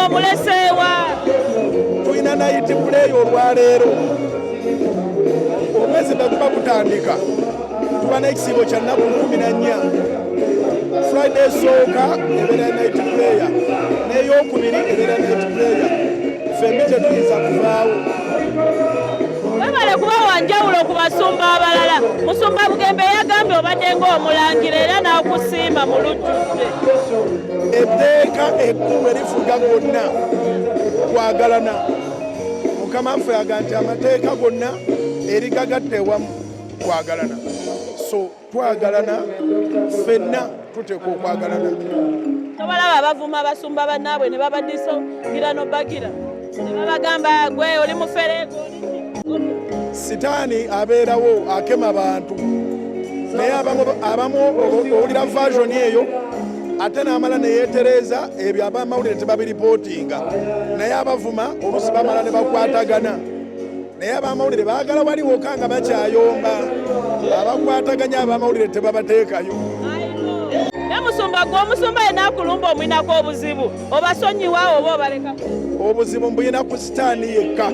omuleseewa tulina nayiti puleeyo olwaleero omwezi baguba gutandika tuba n'ekisiibo kya nnaku 14 friday esooka ebeera nayiti puleeya n'eyokubiri ebeera nayiti puleeya fembi tetuyinza kuvaawo webale kuba wanjawulo ku basumba abalala. Musumba Bugembe yagambye obadde ng'omulangira era n'akusiima mu lujjudde. Etteeka ekkulu erifuga gonna kwagalana. Mukama waffe yaga nti amateeka gonna erigagatta ewamu kwagalana. So twagalana ffenna tuteeka okwagalana. Tobalaba abavuma abasumba bannaabwe ne babaddisogira n'obagira ne babagamba gwe oli mufereego. Sitaani abeerawo akema abantu naye abamu owulira version eyo ate n'amala ne yeetereeza ebyo abamawulire tebabiripootinga naye abavuma oluusi bamala ne bakwatagana naye abamawulire baagala waliwo kanga bakyayomba abakwataganya abamawulire tebabateekayo. Musumba gw'omusumba yenna akulumba omwinako obuzibu obasonyiwa oba obaleka? Obuzibu mbuyina ku sitaani yekka.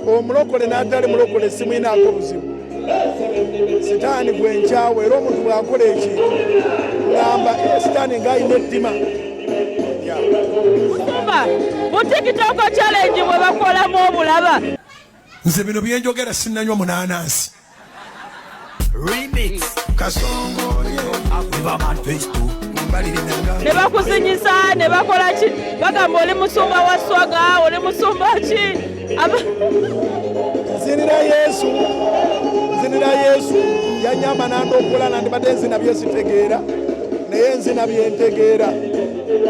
Omulokole n'atali mulokole simwinaako obuzibu. Sitaani gwenkyawe era omuntu bw'akola ekintu ngamba sitaani ng'ayina ettima. Musumba mu TikTok challenge bwe bakolamu obulaba. Nze bino byenjogera sinnanywa munaanansi. Remix kasongoye ne bakuzinyisa ne bakola ki bagamba oli musumba wa swaga oli musumba ki zinira Yesu yanyamba nandokola nandibadde nzina byesitegeera naye nzina byentegeera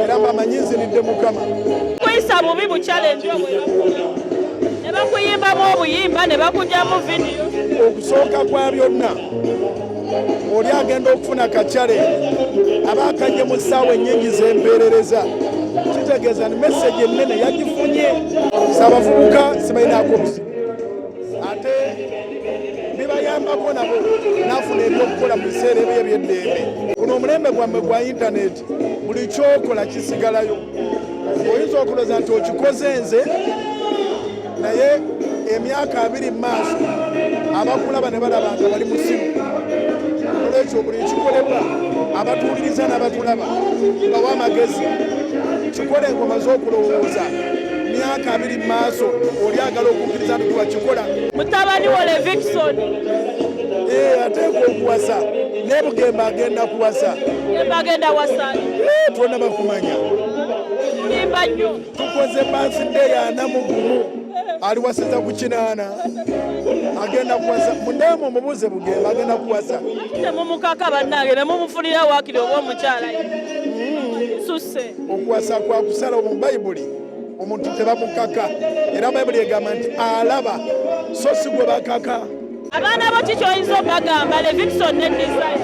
era mbamanyi nzinidde Mukama. Kuyisa bubi bu challenge obwe ne bakuyimbamu obuyimba ne bakugyamu vidiyo. Okusooka kwa byonna oli agenda okufuna kakyale aba akanye mu ssaawa ennyingi z'empeerereza kitegeeza ni meseji ennene yagifunye sabavubuka sibalinaako obuzibu ate bibayambako nabo n'afuna ebyokukola mu biseera ebyo eby'eddembe. Guno omulembe gwammwe gwa intaneti buli kyokola kisigalayo. Oyinza okulooza nti okikoze nze naye emyaka 2 mu maaso abakulaba ne balaba nga bali mu simu. Olwekyo buli kikolebwa abatuuliriza n'abatulaba bawa amagezi kikole engoma z'okulowooza myaka 2 mu maaso oli agala okukkiriza nti wakikola. Mutabani wa Levikson ateekwa okuwasa naye Bugembe agenda kuwasa. Bagenda wasani twonna bakumanya mulimba nnyo. tukoze birthday ya 41 aliwasiza ku 8 agenda kuwasa. Mundamu mubuze Bugembe agenda kuwasa. Temumukaka bannange ne mumufunira waakiri oba omukyala susse. Okuwasa kwa kusala mu Bayibuli omuntu tebamukaka era Bayibuli egamba nti alaba so si gwe bakaka. Abaana bo kikyoyinza obagamba Levikson ne Desire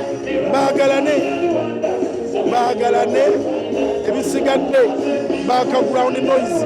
baagalane ebisigadde background noise